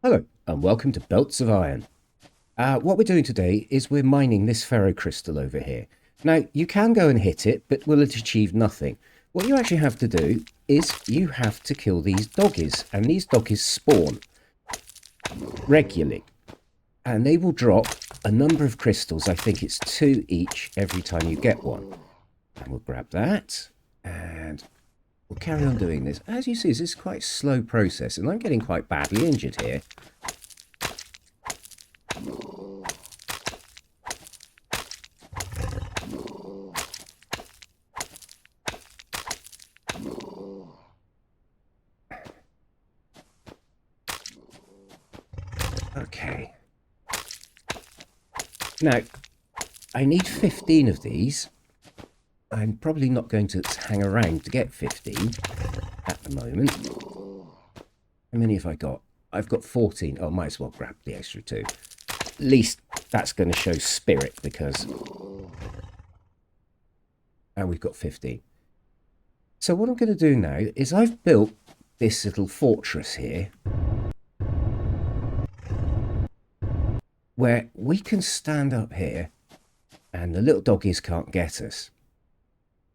Hello and welcome to Belts of Iron. What we're doing today is we're mining this ferrocrystal over here. Now you can go and hit it, but will it achieve nothing? What you actually have to do is you have to kill these doggies, and these doggies spawn regularly, and they will drop a number of crystals. I think it's 2 each every time you get one. And we'll grab that and we'll carry on doing this. As you see, this is quite a slow process, and I'm getting quite badly injured here. Okay. Now, I need 15 of these. I'm probably not going to hang around to get 15 at the moment. How many have I got? I've got 14. Oh, I might as well grab the extra 2. At least that's going to show spirit because... And we've got 15. So what I'm going to do now is I've built this little fortress here where we can stand up here and the little doggies can't get us.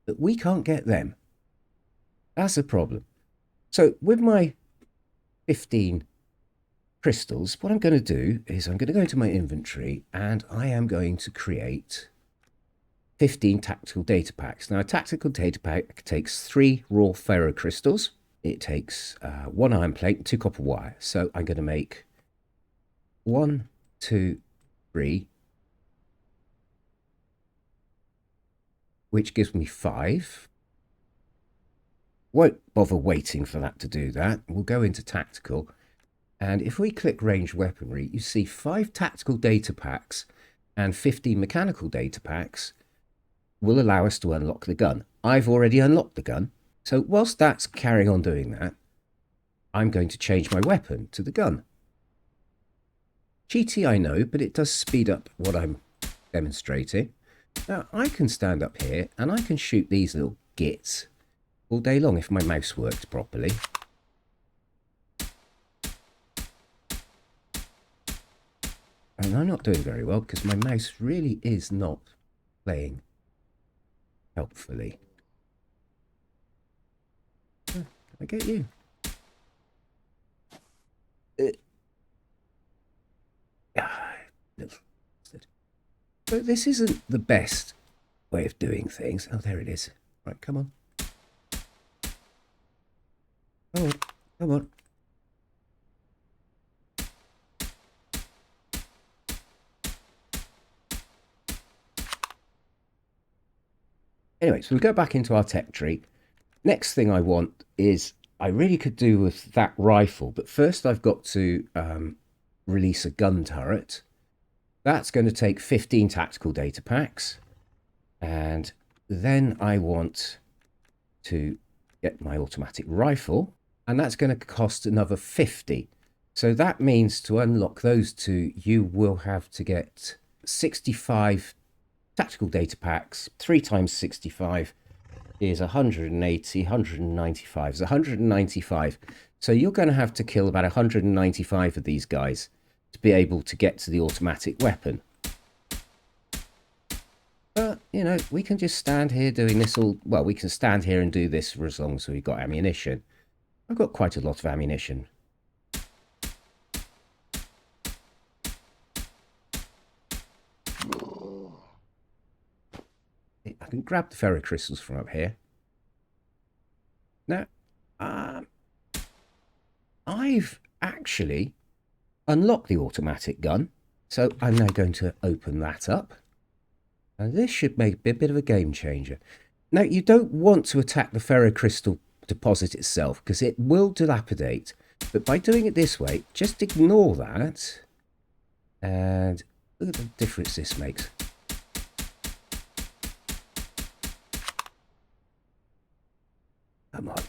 But we can't get them. That's a problem. So with my 15 crystals, what I'm going to do is I'm going to go into my inventory and I am going to create 15 tactical data packs. Now, a tactical data pack takes 3 raw ferrocrystals. It takes 1 iron plate and 2 copper wire. So I'm going to make 1, 2, 3, which gives me 5. Won't bother waiting for that to do that. We'll go into tactical. And if we click ranged weaponry, you see 5 tactical data packs and 15 mechanical data packs will allow us to unlock the gun. I've already unlocked the gun. So whilst that's carrying on doing that, I'm going to change my weapon to the gun. Cheaty, I know, but it does speed up what I'm demonstrating. Now, I can stand up here and I can shoot these little gits all day long if my mouse works properly. And I'm not doing very well because my mouse really is not playing helpfully. Can I get you? So this isn't the best way of doing things. Oh, there it is. Right, come on. Come on, come on. Anyway, so we'll go back into our tech tree. Next thing I want is, I really could do with that rifle, but first I've got to release a gun turret. That's going to take 15 tactical data packs. And then I want to get my automatic rifle, and that's going to cost another 50. So that means to unlock those 2, you will have to get 65 tactical data packs. 3 times 65 is 180, 195. It's 195. So you're going to have to kill about 195 of these guys to be able to get to the automatic weapon. But, you know, we can just stand here doing this all... Well, we can stand here and do this for as long as we've got ammunition. I've got quite a lot of ammunition. I can grab the ferrocrystals from up here. Now, I've actually unlocked the automatic gun. So I'm now going to open that up. And this should make a bit of a game changer. Now, you don't want to attack the ferrocrystal deposit itself because it will dilapidate. But by doing it this way, just ignore that. And look at the difference this makes. Come on.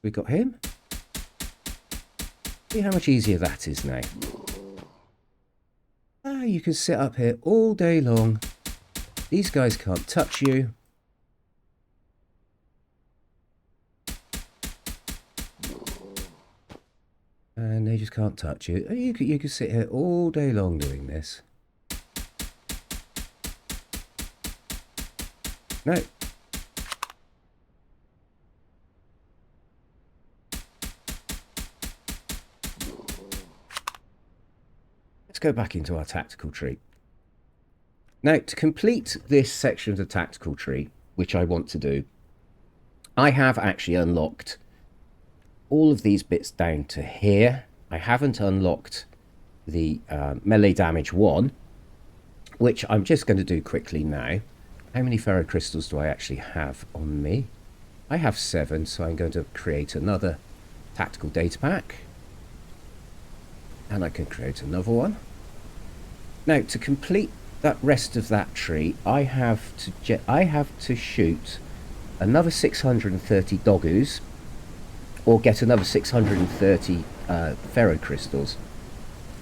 We got him. See how much easier that is now. You can sit up here all day long. These guys can't touch you. And they just can't touch you. You could sit here all day long doing this. No. Let's go back into our tactical tree. Now, to complete this section of the tactical tree, which I want to do, I have actually unlocked all of these bits down to here. I haven't unlocked the melee damage 1, which I'm just going to do quickly now. How many ferrocrystals do I actually have on me? I have 7, so I'm going to create another tactical data pack. And I can create another one. Now, to complete that rest of that tree, I have to shoot another 630 doggoos, or get another 630 ferrocrystals,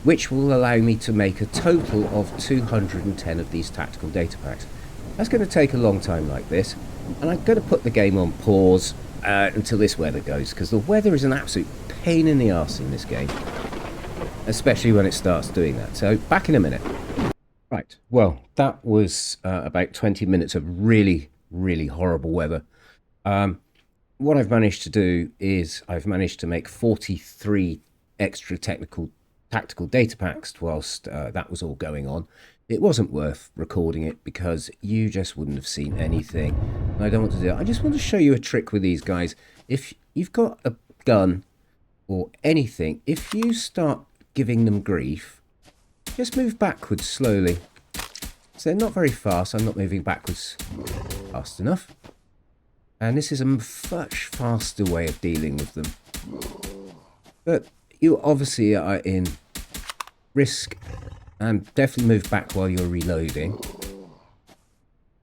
which will allow me to make a total of 210 of these tactical data packs. That's going to take a long time like this, and I'm going to put the game on pause until this weather goes, because the weather is an absolute pain in the arse in this game, especially when it starts doing that. So back in a minute. Right, well, that was about 20 minutes of really, really horrible weather. What I've managed to do is I've managed to make 43 extra tactical data packs whilst that was all going on. It wasn't worth recording it because you just wouldn't have seen anything. I don't want to do it. I just want to show you a trick with these guys. If you've got a gun or anything, if you start giving them grief, just move backwards slowly. So they're not very fast. I'm not moving backwards fast enough. And this is a much faster way of dealing with them. But you obviously are in risk, and definitely move back while you're reloading.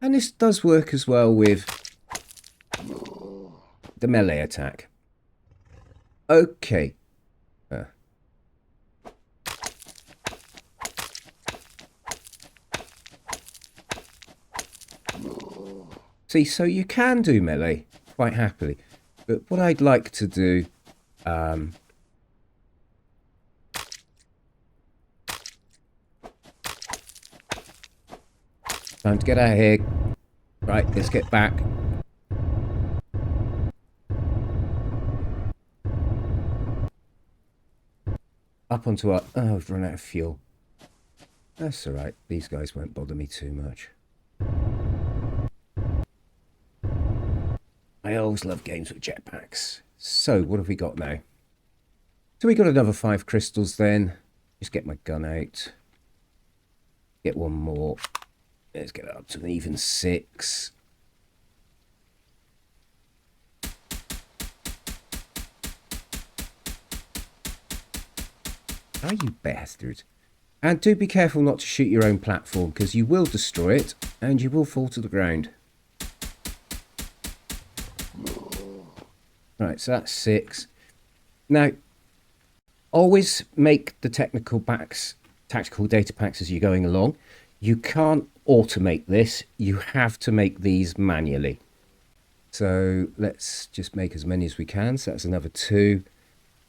And this does work as well with the melee attack. Okay. See, so you can do melee quite happily, but what I'd like to do, time to get out of here. Right, let's get back. Up onto our... Oh, I've run out of fuel. That's alright, these guys won't bother me too much. I always love games with jetpacks. So, what have we got now? So we got another 5 crystals then. Just get my gun out. Get one more. Let's get it up to an even 6. Oh, you bastard. And do be careful not to shoot your own platform, because you will destroy it and you will fall to the ground. Right, so that's 6. Now, always make the tactical data packs as you're going along. You can't automate this. You have to make these manually. So let's just make as many as we can. So that's another 2,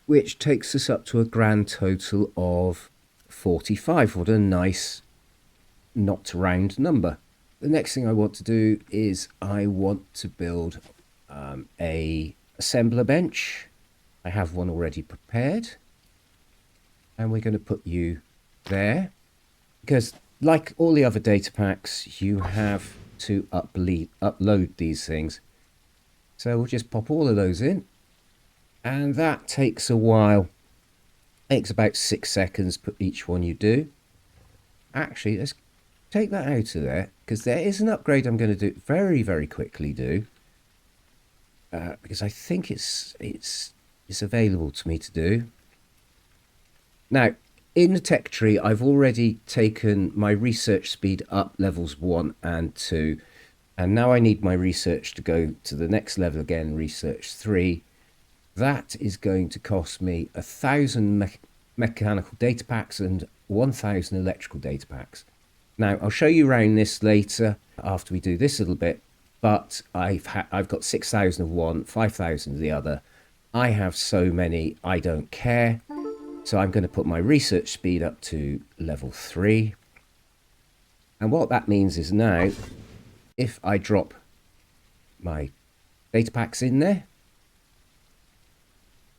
which takes us up to a grand total of 45. What a nice, not round number. The next thing I want to do is I want to build a assembler bench. I have one already prepared, and we're going to put you there because, like all the other data packs, you have to upload these things. So we'll just pop all of those in, and that takes a while. It takes about 6 seconds for each one you do. Actually, let's take that out of there, because there is an upgrade I'm going to do very, very quickly because I think it's available to me to do. Now, in the tech tree, I've already taken my research speed up levels 1 and 2, and now I need my research to go to the next level again, research 3. That is going to cost me 1,000 mechanical data packs and 1,000 electrical data packs. Now, I'll show you around this later after we do this little bit, but I've got 6,000 of one, 5,000 of the other. I have so many, I don't care. So I'm going to put my research speed up to level 3. And what that means is now, if I drop my data packs in there,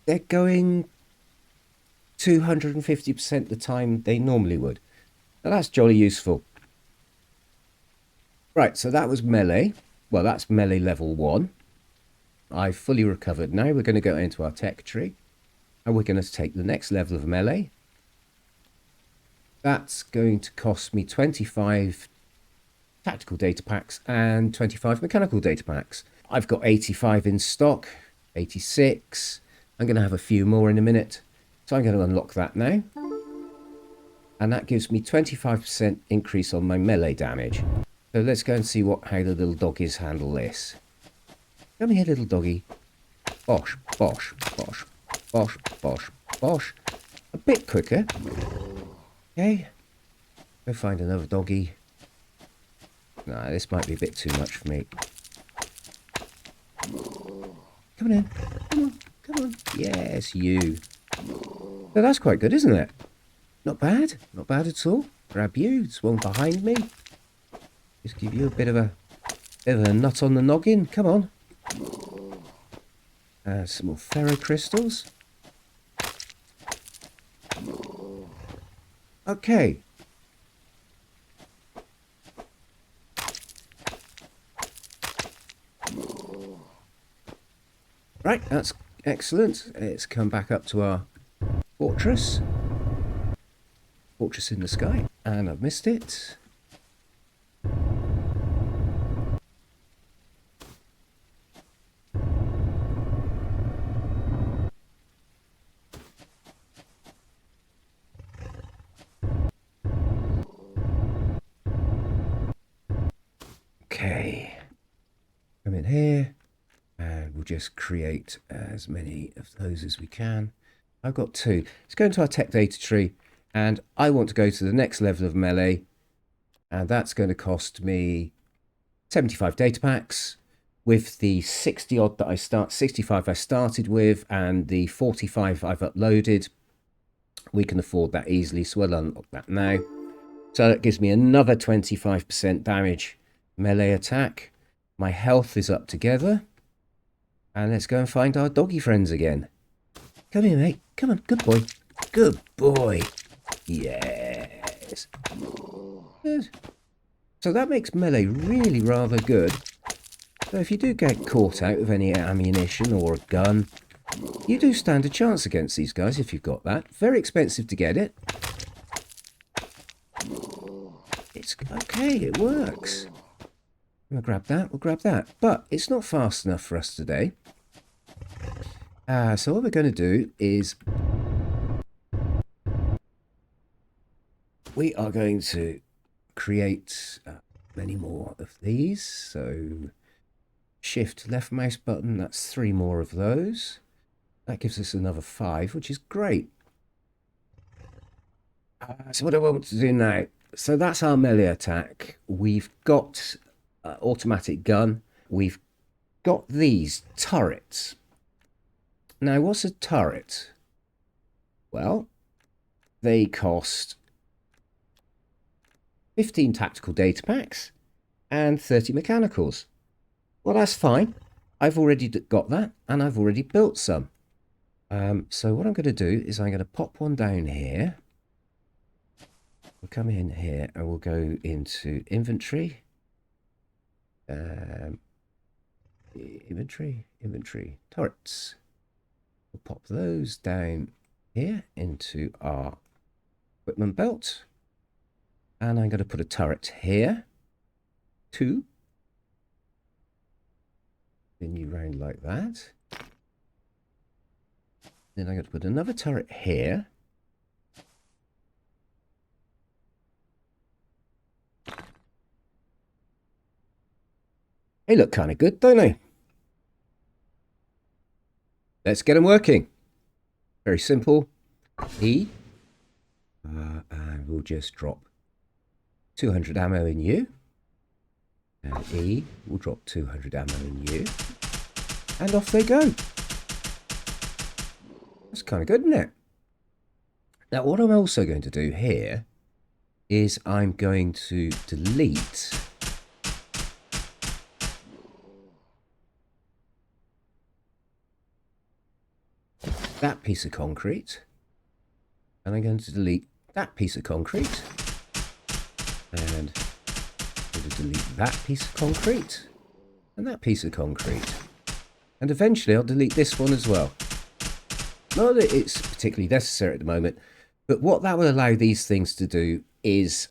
they're going 250% the time they normally would. Now that's jolly useful. Right, so that was melee. Well, that's melee level 1. I've fully recovered. Now we're going to go into our tech tree, and we're going to take the next level of melee. That's going to cost me 25 tactical data packs and 25 mechanical data packs. I've got 85 in stock, 86. I'm going to have a few more in a minute. So I'm going to unlock that now. And that gives me 25% increase on my melee damage. So let's go and see how the little doggies handle this. Come here, little doggy. Bosh, bosh, bosh, bosh, bosh, bosh. A bit quicker. Okay. Go find another doggy. Nah, this might be a bit too much for me. Come on in. Come on. Come on. Yes, you. So that's quite good, isn't it? Not bad. Not bad at all. Grab you. There's one behind me. Just give you a bit of a nut on the noggin. Come on. Some more ferrocrystals. Okay. Right, that's excellent. Let's come back up to our fortress. Fortress in the sky. And I've missed it. Okay. Come in here. And we'll just create as many of those as we can. I've got 2. Let's go into our tech data tree. And I want to go to the next level of melee. And that's going to cost me 75 data packs. With the 60 odd that 65 I started with, and the 45 I've uploaded, we can afford that easily. So we'll unlock that now. So that gives me another 25% damage melee attack. My health is up together. And let's go and find our doggy friends again. Come here, mate. Come on. Good boy. Good boy. Yes. Good. So that makes melee really rather good. So if you do get caught out with any ammunition or a gun, you do stand a chance against these guys if you've got that. Very expensive to get it. It's okay. It works. We'll grab that. We'll grab that. But it's not fast enough for us today. So what we're going to do is we are going to create many more of these. So shift left mouse button. That's 3 more of those. That gives us another 5, which is great. So what do I want to do now? So that's our melee attack. We've got automatic gun. We've got these turrets. Now, what's a turret? Well, they cost 15 tactical data packs and 30 mechanicals. Well, that's fine. I've already got that, and I've already built some. So what I'm going to do is I'm going to pop one down here. We'll come in here and we'll go into inventory. Inventory, turrets. We'll pop those down here into our equipment belt. And I'm going to put a turret here. 2. Then you round like that. Then I'm going to put another turret here. They look kind of good, don't they? Let's get them working. Very simple. E. And we'll just drop 200 ammo in you. And E. We'll drop 200 ammo in you. And off they go. That's kind of good, isn't it? Now, what I'm also going to do here is I'm going to delete that piece of concrete, and I'm going to delete that piece of concrete, and I'm going to delete that piece of concrete, and that piece of concrete. And eventually I'll delete this one as well. Not that it's particularly necessary at the moment, but what that will allow these things to do is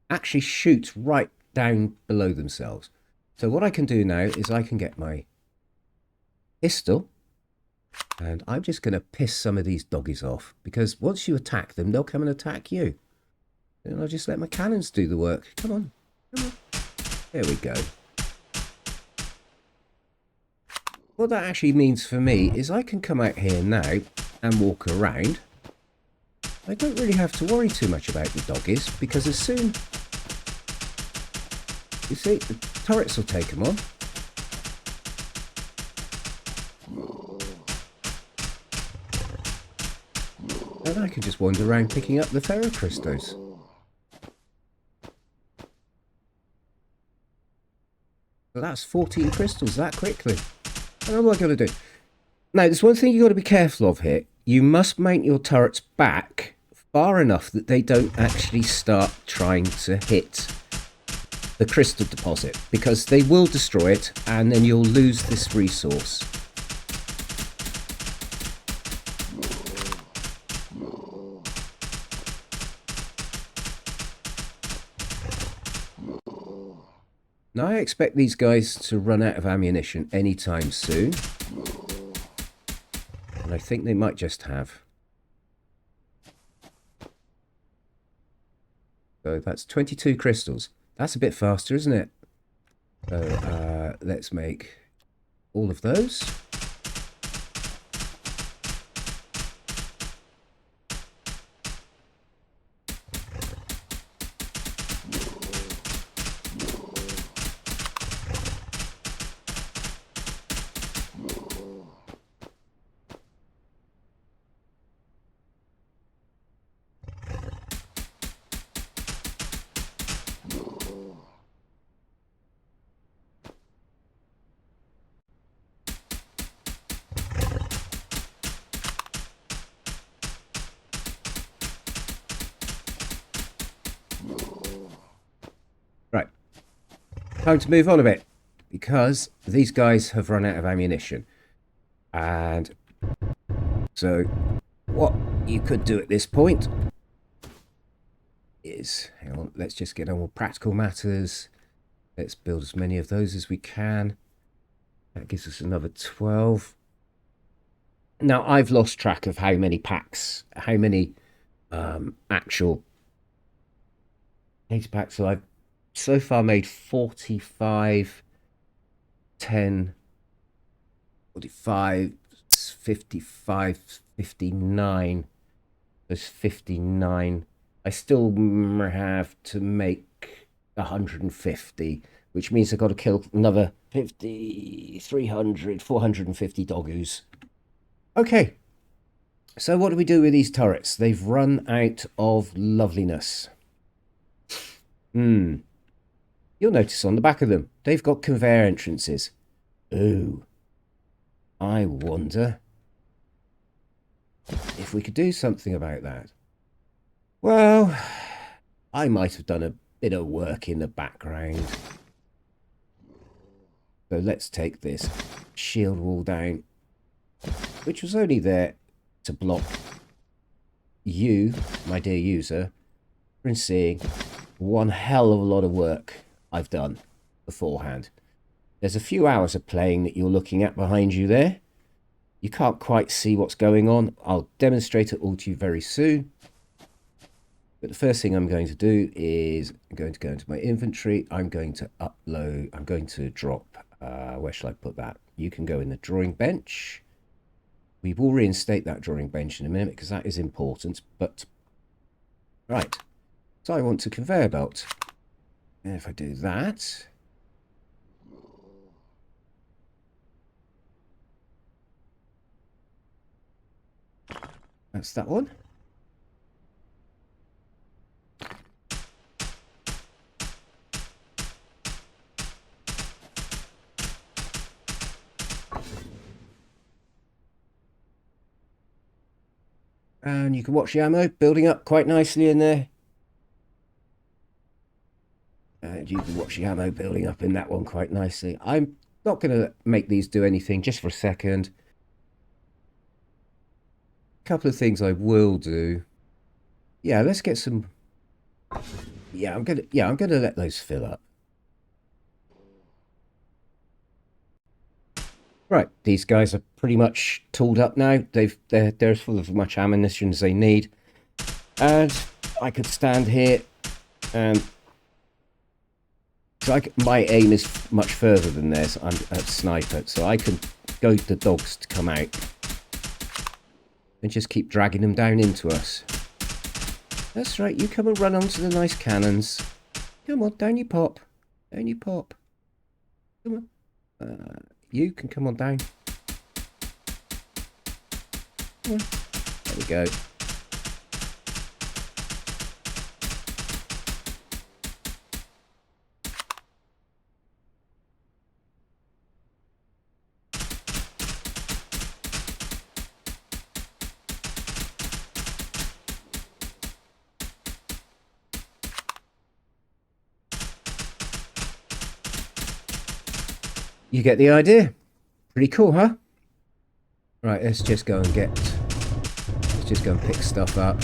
actually shoot right down below themselves. So what I can do now is I can get my pistol, and I'm just going to piss some of these doggies off, because once you attack them, they'll come and attack you. And I'll just let my cannons do the work. Come on. Come on. There we go. What that actually means for me is I can come out here now and walk around. I don't really have to worry too much about the doggies, because as soon... You see, the turrets will take them on. And I can just wander around picking up the ferrocrystals. So that's 14 crystals that quickly. I know what I'm going to do. Now, there's one thing you've got to be careful of here. You must mount your turrets back far enough that they don't actually start trying to hit the crystal deposit, because they will destroy it and then you'll lose this resource. Now, I expect these guys to run out of ammunition anytime soon. And I think they might just have. So that's 22 crystals. That's a bit faster, isn't it? So let's make all of those. Right, time to move on a bit, because these guys have run out of ammunition. And so what you could do at this point is, hang on, let's just get on with practical matters. Let's build as many of those as we can. That gives us another 12. Now, I've lost track of how many packs, how many actual data packs. So I've so far made 45, 10, 45, 55, 59. There's 59. I still have to make 150, which means I've got to kill another 50, 300, 450 doggoos. Okay, so what do we do with these turrets? They've run out of loveliness. You'll notice on the back of them, they've got conveyor entrances. Ooh, I wonder if we could do something about that. Well, I might have done a bit of work in the background. So let's take this shield wall down, which was only there to block you, my dear user, from seeing one hell of a lot of work I've done beforehand. There's a few hours of playing that you're looking at behind you there. You can't quite see what's going on. I'll demonstrate it all to you very soon. But the first thing I'm going to do is I'm going to go into my inventory. I'm going to upload, I'm going to drop, where shall I put that? You can go in the drawing bench. We will reinstate that drawing bench in a minute because that is important. But, right, so I want a conveyor belt. And if I do that, that's that one. And you can watch the ammo building up quite nicely in there. And you can watch the ammo building up in that one quite nicely. I'm not going to make these do anything just for a second. A couple of things I will do. Yeah, let's get some. Yeah, I'm gonna let those fill up. Right, these guys are pretty much tooled up now. They're as full of as much ammunition as they need. And I could stand here and so my aim is much further than theirs. I'm a sniper, so I can goad the dogs to come out and just keep dragging them down into us. That's right, you come and run onto the nice cannons. Come on, down you pop. Down you pop. Come on. You can come on down. Come on. There we go. You get the idea. Pretty cool, huh? Right, let's just go and pick stuff up.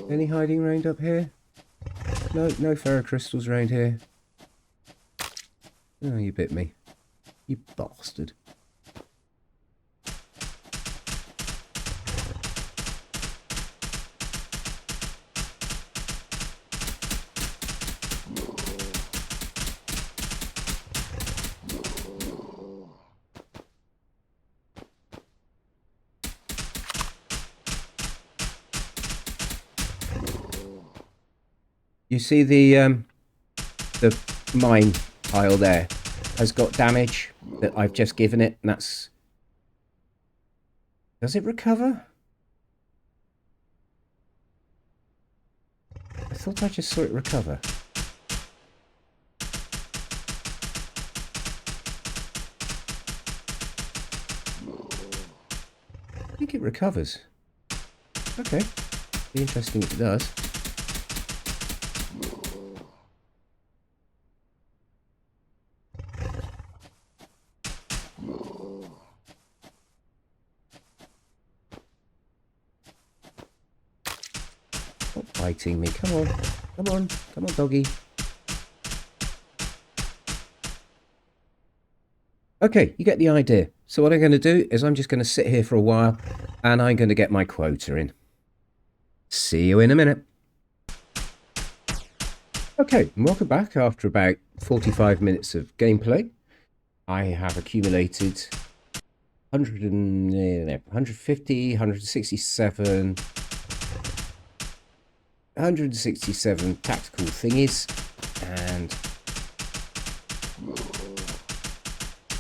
Any hiding around up here? No ferrocrystals around here. Oh, you bit me. You bastard. You see the mine pile there has got damage that I've just given it, and that's... Does it recover? I thought I just saw it recover. I think it recovers. Okay. Be interesting if it does. Stop biting me. Come on. Come on. Come on, doggy. Okay, you get the idea. So what I'm going to do is I'm just going to sit here for a while and I'm going to get my quota in. See you in a minute. Okay, welcome back after about 45 minutes of gameplay. I have accumulated 150, 167, 167 tactical thingies and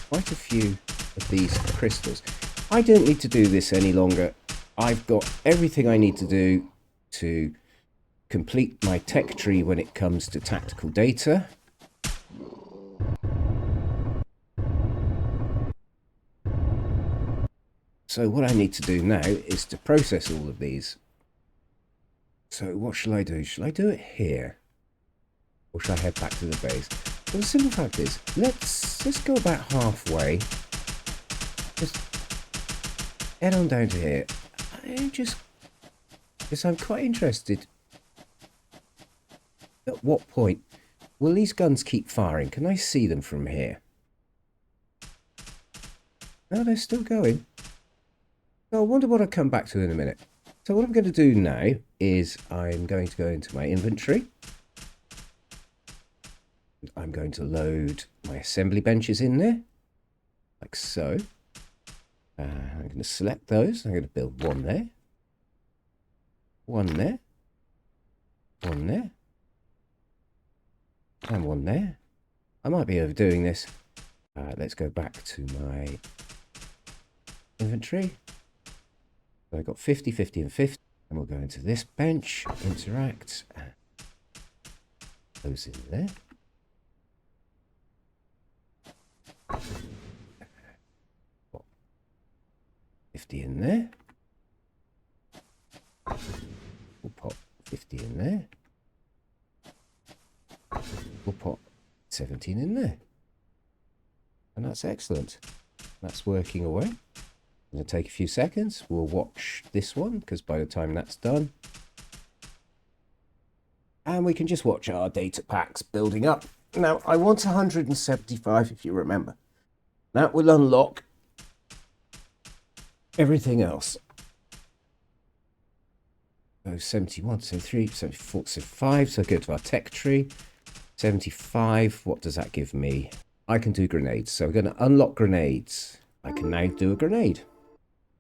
quite a few of these crystals. I don't need to do this any longer. I've got everything I need to do to complete my tech tree when it comes to tactical data. So what I need to do now is to process all of these. So what shall I do? Shall I do it here? Or shall I head back to the base? Well, the simple fact is, let's go about halfway. Just head on down to here. Because I'm quite interested. At what point will these guns keep firing? Can I see them from here? No, they're still going. Oh, I wonder what I'll come back to in a minute. So what I'm going to do now is I'm going to go into my inventory. I'm going to load my assembly benches in there, like so. I'm going to select those. I'm going to build one there, one there, one there, and one there. I might be overdoing this. Let's go back to my inventory. So I've got 50, 50, and 50. And we'll go into this bench, interact, and those in there. Got 50 in there. We'll pop 50 in there. We'll pop 17 in there. And that's excellent. That's working away. It'll take a few seconds. We'll watch this one, because by the time that's done, and we can just watch our data packs building up. Now, I want 175, if you remember. That will unlock everything else. So 71, 73, 74, 75. So go to our tech tree. 75, what does that give me? I can do grenades. So we're going to unlock grenades. I can now do a grenade.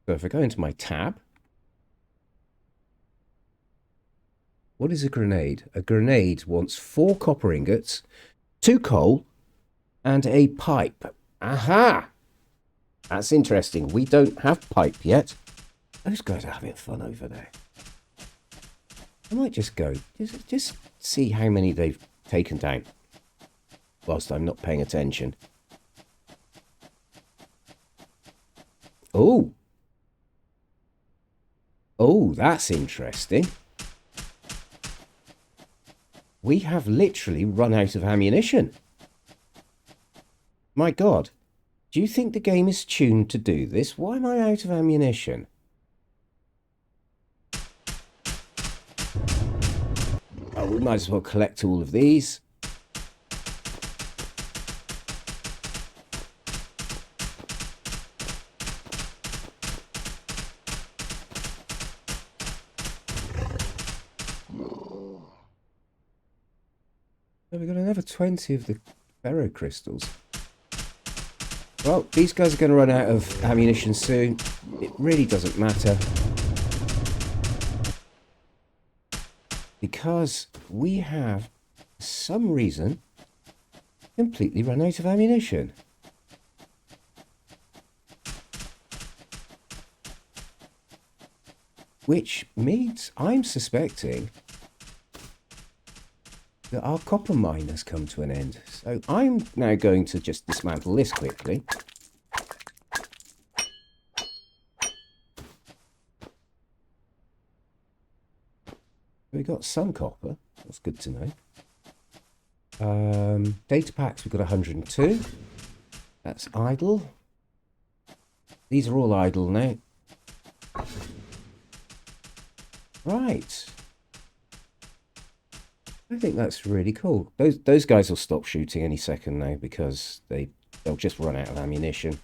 So if I go into my tab, what is a grenade? A grenade wants 4 copper ingots, 2 coal, and a pipe. Aha! That's interesting. We don't have pipe yet. Those guys are having fun over there. I might just go, just see how many they've taken down whilst I'm not paying attention. Oh! Oh, that's interesting. We have literally run out of ammunition. My God. Do you think the game is tuned to do this? Why am I out of ammunition? Oh, we might as well collect all of these. Oh, we've got another 20 of the Ferrocrystals. Well, these guys are going to run out of ammunition soon. It really doesn't matter. Because we have, for some reason, completely run out of ammunition. Which means I'm suspecting that our copper mine has come to an end. So I'm now going to just dismantle this quickly. We got some copper. That's good to know. Data packs, we've got 102. That's idle. These are all idle now. Right. I think that's really cool. Those guys will stop shooting any second now because they'll just run out of ammunition.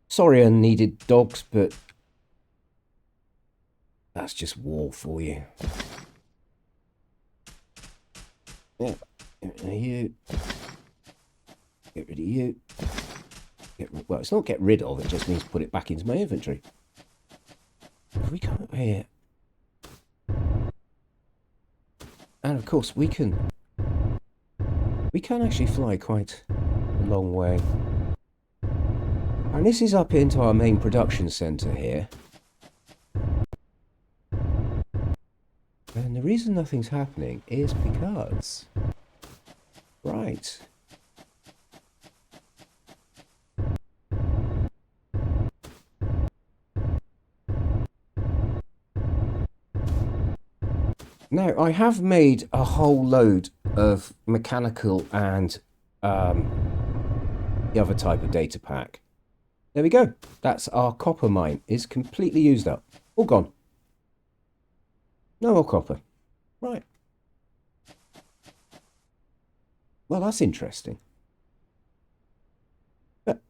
Sorry, unneeded dogs, but that's just war for you. Yeah, get rid of you. Get rid of you. Well, it's not get rid of, it just means put it back into my inventory. If we come up here, and of course we can actually fly quite a long way. And this is up into our main production center here. And the reason nothing's happening is because, right, now I have made a whole load of mechanical and the other type of data pack. There we go. That's our copper mine is completely used up. All gone. No more copper. Right. Well, that's interesting. But,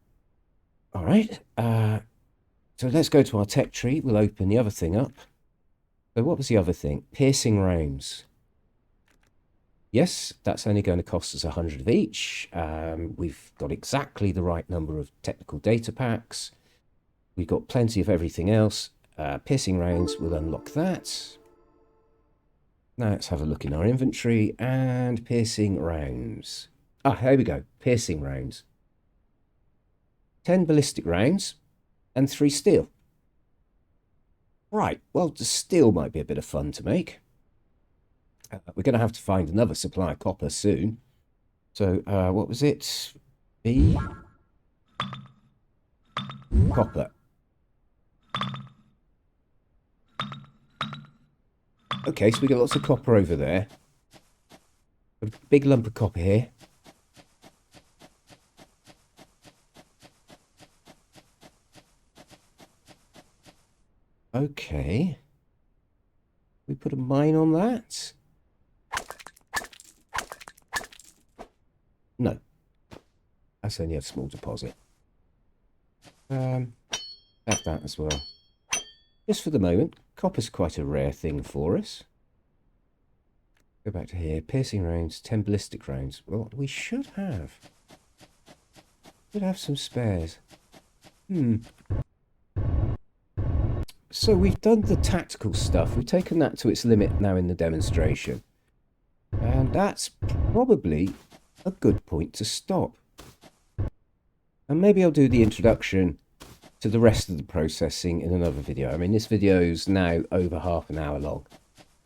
all right. So let's go to our tech tree. We'll open the other thing up. So what was the other thing? Piercing rounds. Yes, that's only going to cost us 100 of each. We've got exactly the right number of technical data packs. We've got plenty of everything else. Piercing rounds will unlock that. Now let's have a look in our inventory and piercing rounds. Ah, here we go. Piercing rounds. 10 ballistic rounds and 3 steel. Right, well, the steel might be a bit of fun to make. We're going to have to find another supply of copper soon. So, what was it? B? Copper. Okay, so we got lots of copper over there. A big lump of copper here. Okay. We put a mine on that? No. That's only a small deposit. Have that as well. Just for the moment, copper's quite a rare thing for us. Go back to here. Piercing rounds, 10 ballistic rounds. Well, we should have. Should have some spares. So we've done the tactical stuff. We've taken that to its limit now in the demonstration. And that's probably a good point to stop. And maybe I'll do the introduction to the rest of the processing in another video. I mean, this video is now over half an hour long.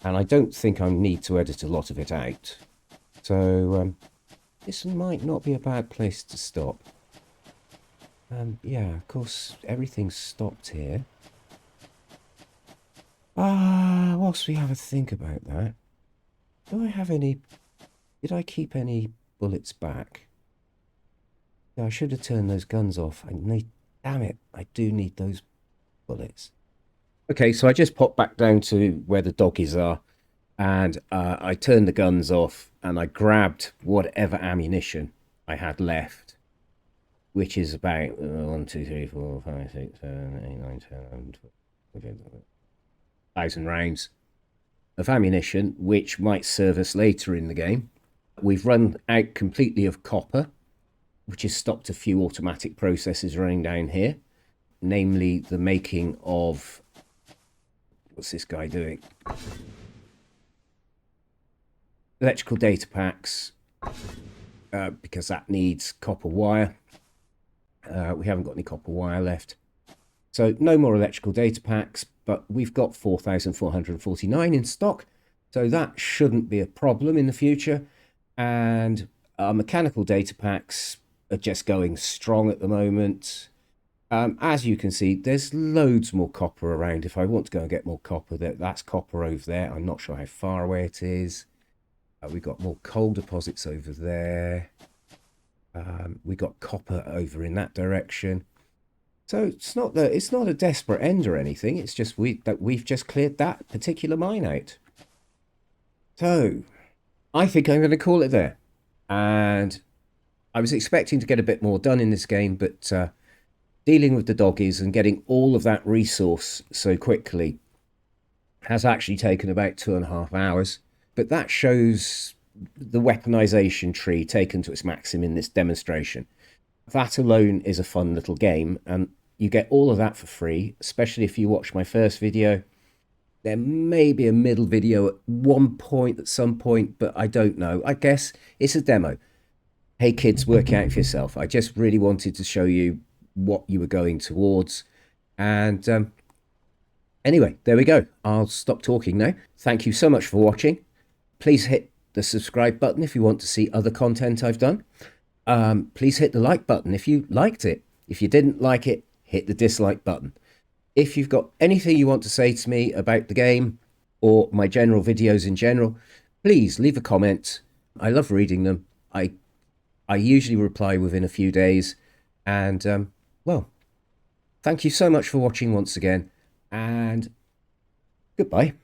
And I don't think I need to edit a lot of it out. So this might not be a bad place to stop. Yeah, of course, everything's stopped here. Whilst we have a think about that, do I have any... Did I keep any bullets back? Yeah, I should have turned those guns off. Damn it, I do need those bullets. Okay, so I just popped back down to where the doggies are, and I turned the guns off, and I grabbed whatever ammunition I had left, which is about 1, 2, 3, 4, 5, 6, 7, 8, 9, 10, 11, 12, 1,000 rounds of ammunition, which might serve us later in the game. We've run out completely of copper, which has stopped a few automatic processes running down here, namely the making of... What's this guy doing? Electrical data packs, because that needs copper wire. We haven't got any copper wire left. So no more electrical data packs, but we've got 4,449 in stock. So that shouldn't be a problem in the future. And our mechanical data packs are just going strong at the moment. As you can see, there's loads more copper around. If I want to go and get more copper, that's copper over there. I'm not sure how far away it is. We've got more coal deposits over there. We've got copper over in that direction. So it's not a desperate end or anything. It's just we've just cleared that particular mine out. So I think I'm going to call it there. And I was expecting to get a bit more done in this game, but dealing with the doggies and getting all of that resource so quickly has actually taken about 2.5 hours. But that shows the weaponization tree taken to its maximum in this demonstration. That alone is a fun little game, and you get all of that for free, especially if you watch my first video. There may be a middle video at some point, but I don't know. I guess it's a demo. Hey kids, work it out for yourself. I just really wanted to show you what you were going towards. And anyway, there we go. I'll stop talking now. Thank you so much for watching. Please hit the subscribe button if you want to see other content I've done. Please hit the like button if you liked it. If you didn't like it, hit the dislike button. If you've got anything you want to say to me about the game or my general videos in general, please leave a comment. I love reading them. I usually reply within a few days. And, well, thank you so much for watching once again. And goodbye.